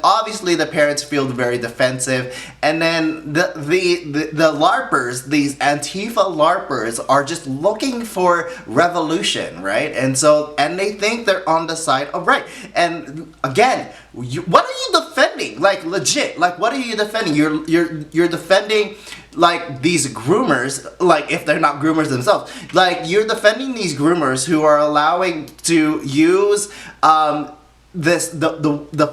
obviously the parents feel very defensive, and then the LARPers, these Antifa LARPers, are just looking for revolution, right? And they think they're on the side of right. And again, what are you defending? Like, legit, like, what are you defending? You're defending like these groomers, like if they're not groomers themselves, like you're defending these groomers who are allowing to use the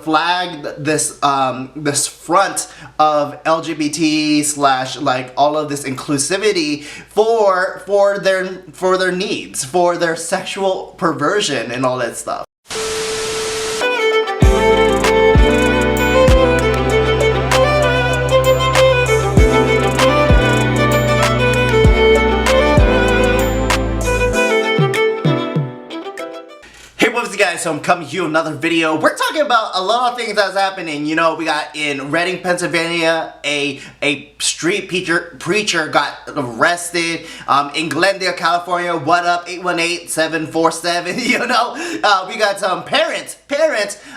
flag, this front of LGBT / like all of this inclusivity for their needs, for their sexual perversion and all that stuff. Guys, so I'm coming to you another video. We're talking about a lot of things that's happening. You know, we got in Reading, Pennsylvania, a street preacher got arrested. In Glendale, California, what up, 818-747, you know? We got some parents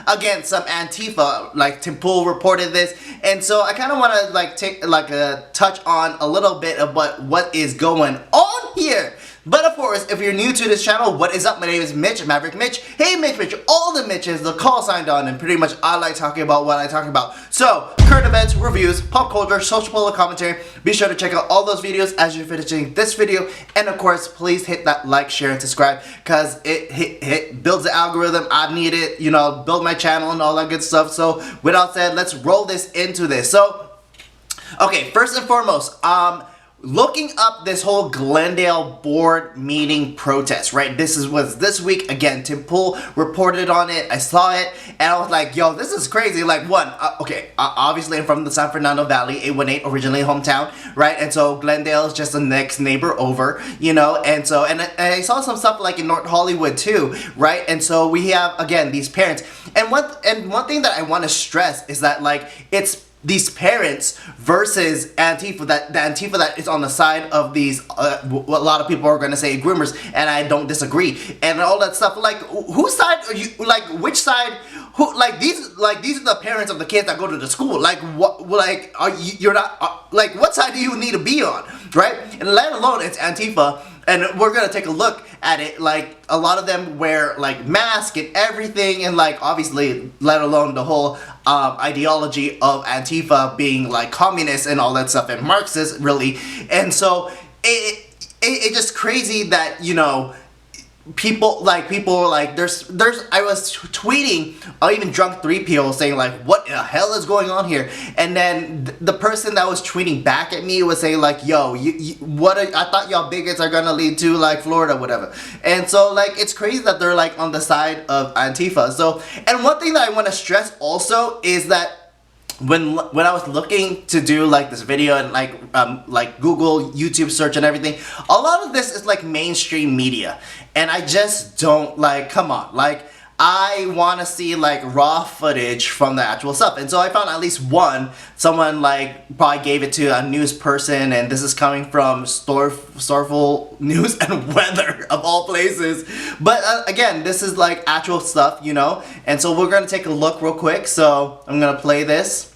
against some Antifa, like Tim Pool reported this. And so I kind of want to like take like a touch on a little bit about what is going on here. But of course, if you're new to this channel, what is up? My name is Mitch, Maverick Mitch. Hey Mitch, all the Mitches, the call signed on, and pretty much I like talking about what I talk about. So, current events, reviews, pop culture, social political commentary. Be sure to check out all those videos as you're finishing this video. And of course, please hit that like, share, and subscribe, because it builds the algorithm. I need it, you know, build my channel and all that good stuff. So, without said, let's roll this into this. So, okay, first and foremost, looking up this whole Glendale board meeting protest, right? This was this week. Again, Tim Pool reported on it. I saw it, and I was like, yo, this is crazy. Like, one, obviously I'm from the San Fernando Valley, 818, originally hometown, right? And so Glendale is just the next neighbor over, you know? And so, and I saw some stuff like in North Hollywood too, right? And so we have, again, these parents. And one thing that I want to stress is that, like, it's these parents versus Antifa, the Antifa that is on the side of these, what a lot of people are going to say groomers, and I don't disagree, and all that stuff. Like, whose side are you, like, which side, who, like, these are the parents of the kids that go to the school. Like, what, like, you're not, like, what side do you need to be on, right? And let alone it's Antifa. And we're gonna take a look at it. Like, a lot of them wear like masks and everything, and like obviously, let alone the whole ideology of Antifa being like communist and all that stuff, and Marxist really. And so it's just crazy that, you know, people like there's I was tweeting, even drunk 3PO saying like, what the hell is going on here? And then the person that was tweeting back at me was saying like, yo, I thought y'all bigots are gonna lead to like Florida, whatever. And so like, it's crazy that they're like on the side of Antifa. So, and one thing that I want to stress also is that when I was looking to do like this video and like Google, YouTube search and everything, a lot of this is like mainstream media, and I just don't, like, come on, like, I want to see like raw footage from the actual stuff. And so I found at least someone like probably gave it to a news person, and this is coming from Storeful News and Weather of all places. But again, this is like actual stuff, you know. And so we're gonna take a look real quick. So I'm gonna play this.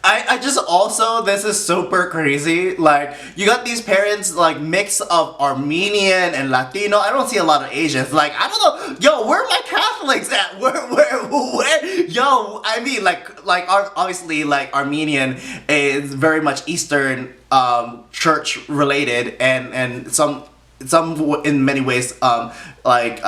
I just also, this is super crazy. Like, you got these parents like mix of Armenian and Latino. I don't see a lot of Asians. Like, I don't know, yo, where are my Catholics at? Where? Yo, I mean, like obviously, like, Armenian is very much Eastern church related, and some in many ways like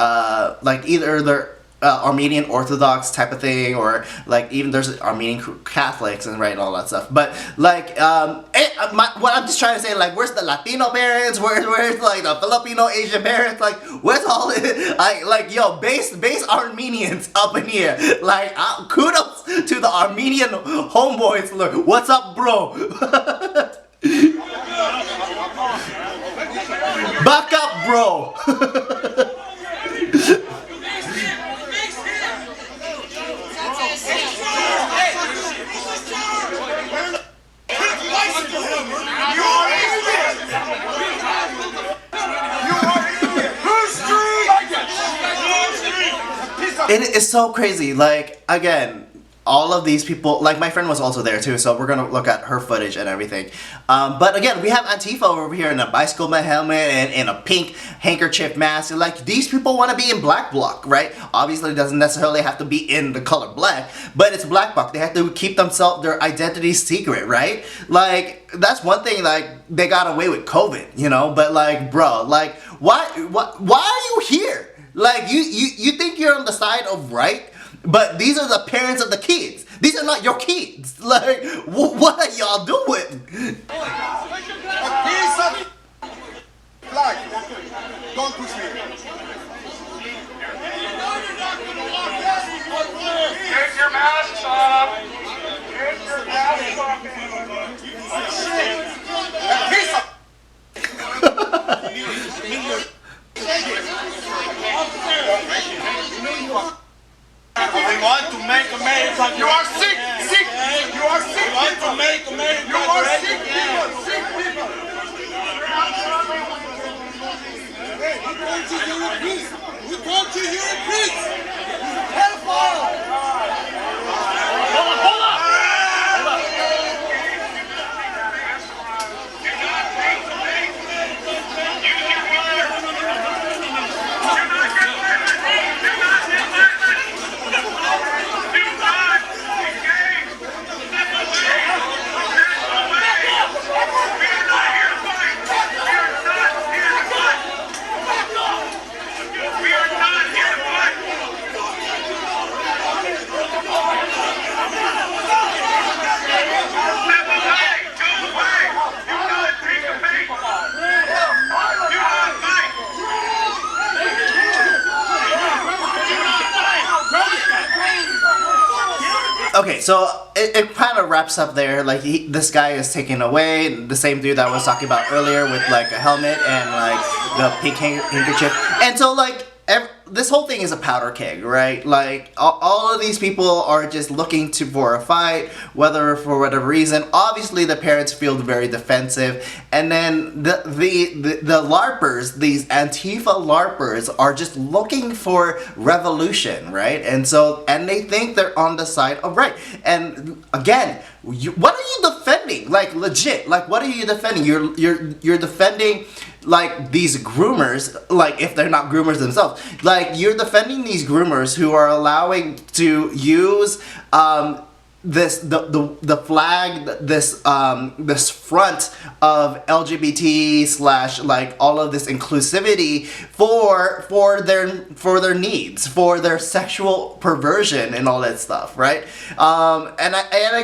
either they're Armenian Orthodox type of thing, or like even there's Armenian Catholics and all that stuff. But like what I'm just trying to say, like, where's the Latino parents? Where's like the Filipino Asian parents? Like, where's all this? Like yo, base Armenians up in here. Like, kudos to the Armenian homeboys. Look, what's up, bro? Back up, bro. it's so crazy. Like, again, all of these people, like my friend was also there too, so we're gonna look at her footage and everything. But again, we have Antifa over here in a bicycle helmet and in a pink handkerchief mask. And like, these people want to be in black bloc, right? Obviously, it doesn't necessarily have to be in the color black, but it's black bloc. They have to keep their identity secret, right? Like, that's one thing. Like, they got away with COVID, you know. But like, bro, like, why are you here? Like, you think you're on the side of right? But these are the parents of the kids. These are not your kids. Like, what are y'all doing? A piece of flag. Don't push me. Get your masks off. Get your masks off. A piece of We want to make America. You are sick! Sick! You are sick! We want to make America. You are sick people! Sick people! Hey, we want you here in peace! We want you here in peace! Hellfire! Hold up! Okay, so it kind of wraps up there. Like, this guy is taken away. The same dude that I was talking about earlier with like a helmet and like the pink handkerchief. And so like this whole thing is a powder keg, right? Like all of these people are just looking for a fight, whether for whatever reason. Obviously, the parents feel very defensive, and then the LARPers, these Antifa LARPers, are just looking for revolution, right? And they think they're on the side of right. And again, what are you defending? Like, legit, like, what are you defending? You're defending like these groomers, like if they're not groomers themselves, like you're defending these groomers who are allowing to use the flag, this front of LGBT / like all of this inclusivity for their needs, for their sexual perversion and all that stuff, right? And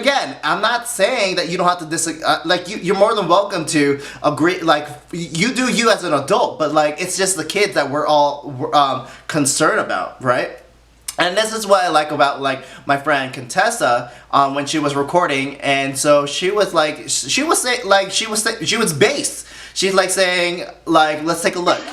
again, I'm not saying that you don't have to disagree. Like you're more than welcome to agree. Like you do you as an adult, but like it's just the kids that we're all concerned about, right? And this is what I like about like my friend Contessa when she was recording, and so she was like she was based. She's like saying like, let's take a look. Stop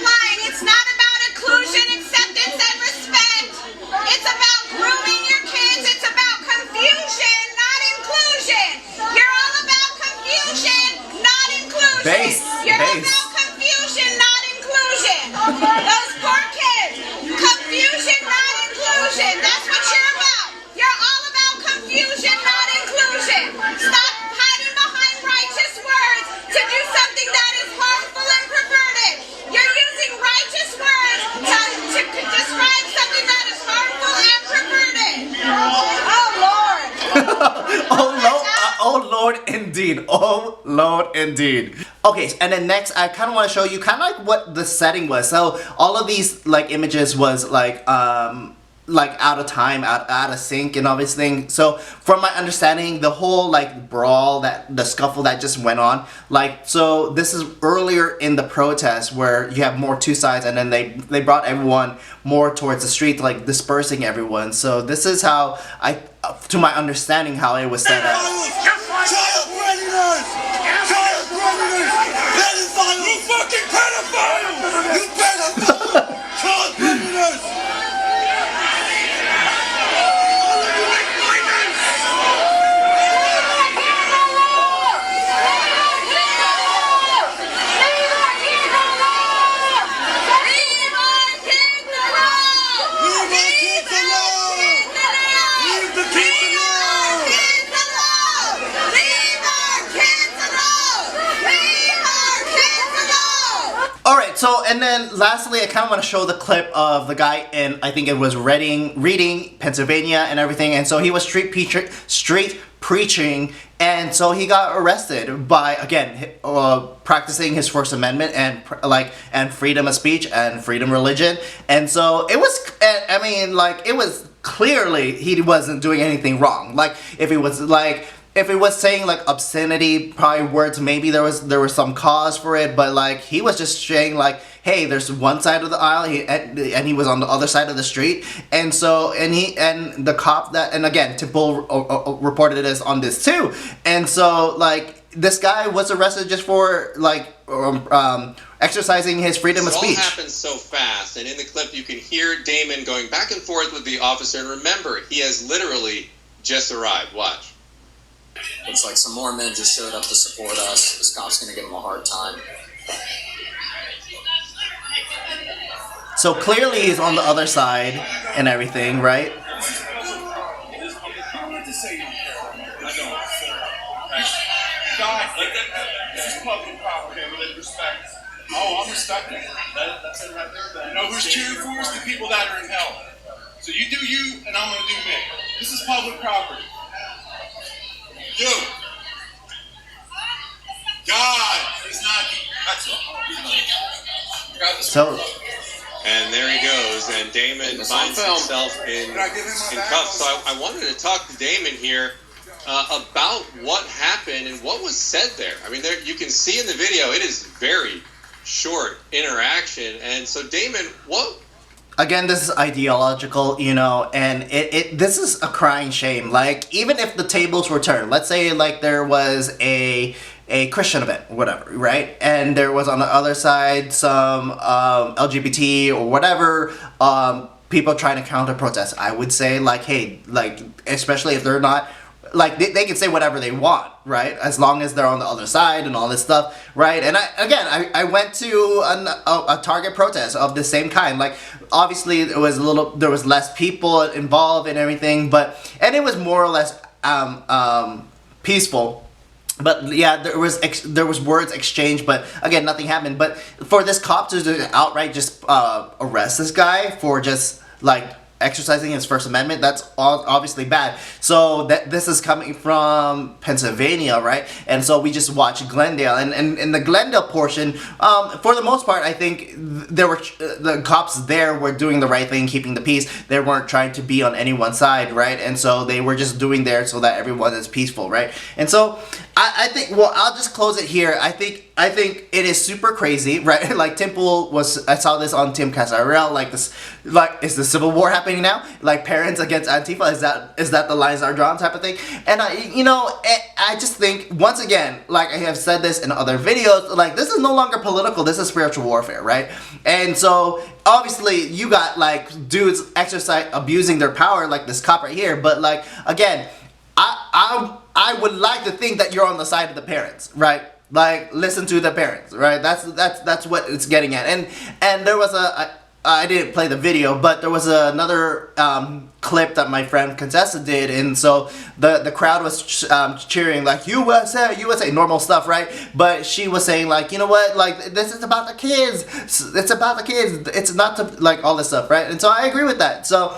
lying. It's not about inclusion, acceptance, and respect. It's about grooming your kids. It's about confusion, not inclusion. You're all about confusion, not inclusion. You're about confusion, not inclusion. Those poor kids. Confusion, not inclusion. That's what you're about. You're all about confusion, not inclusion. Stop hiding behind righteous words to do something that is harmful and perverted. You're using righteous words to describe something that is harmful and perverted. Oh, Lord. Oh Lord, indeed. Oh Lord, indeed. Okay, and then next, I kind of want to show you kind of like what the setting was. So all of these like images was like out of time, out of sync and all this thing. So from my understanding, the whole like brawl, the scuffle that just went on, like, so this is earlier in the protest where you have more two sides, and then they brought everyone more towards the street, like dispersing everyone. So this is how to my understanding, how it was set up. Child predators! Child predators! Pedophiles! You fucking pedophiles! You pedophiles! Child predators! and then lastly, I kind of want to show the clip of the guy in, I think it was Reading, Pennsylvania and everything. And so he was street preaching, and so he got arrested by, again, practicing his First Amendment and freedom of speech and freedom of religion. And so it was, I mean, like, it was clearly he wasn't doing anything wrong. Like, if he was saying like obscenity, probably words, maybe there was some cause for it, but like he was just saying like, hey, there's one side of the aisle, and he was on the other side of the street, and so the cop that, and again, Temple reported this on this too, and so like this guy was arrested just for like exercising his freedom of speech. It all happened so fast, and in the clip you can hear Damon going back and forth with the officer, and remember, he has literally just arrived. Watch. Looks like some more men just showed up to support us. This cop's gonna give him a hard time. So clearly he's on the other side and everything, right? This is public property with respect. Oh, I'm respecting it. That's it right there. You know who's cheering for us? The people that are in hell. So you do you, and I'm gonna do me. This is public property. You. God is not. That's all. So. And there he goes, and Damon finds himself in cuffs. So I wanted to talk to Damon here about what happened and what was said there. I mean, there you can see in the video, it is very short interaction. And so Damon, what? Again, this is ideological, you know, and this is a crying shame. Like, even if the tables were turned, let's say like there was a Christian event, whatever, right? And there was on the other side some LGBT or whatever people trying to counter protest. I would say like, hey, like, especially if they're not, like, they can say whatever they want, right? As long as they're on the other side and all this stuff, right? And I went to a Target protest of the same kind. Like, obviously there was less people involved and everything, and it was more or less peaceful. But yeah, there was words exchanged, but again, nothing happened. But for this cop to outright just arrest this guy for just like exercising his First Amendment, that's obviously bad. So this is coming from Pennsylvania, right? And so we just watched Glendale, and in the Glendale portion, for the most part, I think the cops there were doing the right thing, keeping the peace. They weren't trying to be on anyone's side, right? And so they were just doing there so that everyone is peaceful, right? And so I think, well, I'll just close it here. I think it is super crazy, right? Like I saw this on Tim Casarel, like this, like, is the Civil War happening now? Like, parents against Antifa, is that the lines are drawn type of thing? And I just think, once again, like I have said this in other videos, like, this is no longer political, this is spiritual warfare, right? And so obviously you got like dudes abusing their power, like this cop right here, but like, again, I would like to think that you're on the side of the parents, right? Like, listen to the parents, right? That's what it's getting at. And there was I didn't play the video, but there was another clip that my friend Contessa did, and so the crowd was cheering like USA, USA, normal stuff, right? But she was saying like, you know what, like, this is about the kids. It's about the kids. It's not to, like, all this stuff, right? And so I agree with that. So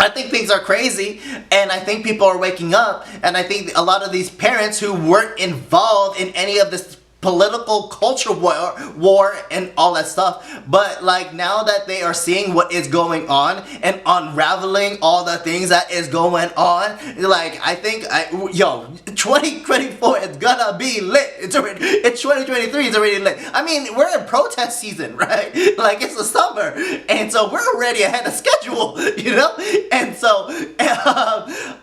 I think things are crazy, and I think people are waking up, and I think a lot of these parents who weren't involved in any of this political culture war and all that stuff, but like now that they are seeing what is going on and unraveling all the things that is going on, like, I think 2024 is gonna be lit. It's 2023, it's already lit. I mean, we're in protest season, right? Like, it's the summer, and so we're already ahead of schedule, you know? And so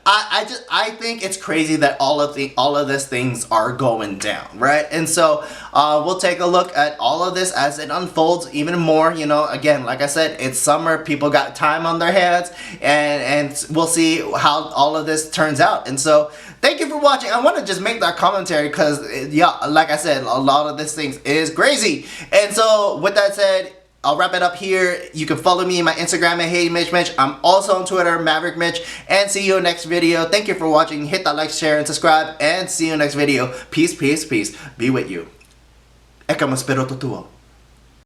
I think it's crazy that all of these things are going down, right? And so we'll take a look at all of this as it unfolds even more. You know, again, like I said, it's summer, people got time on their hands, and we'll see how all of this turns out. And so thank you for watching. I want to just make that commentary because, yeah, like I said, a lot of this things is crazy. And so with that said, I'll wrap it up here. You can follow me on my Instagram at HeyMitch. I'm also on Twitter, Maverick Mitch. And see you in the next video. Thank you for watching. Hit that like, share, and subscribe. And see you in the next video. Peace, peace, peace. Be with you. Eka mo spero tutuo.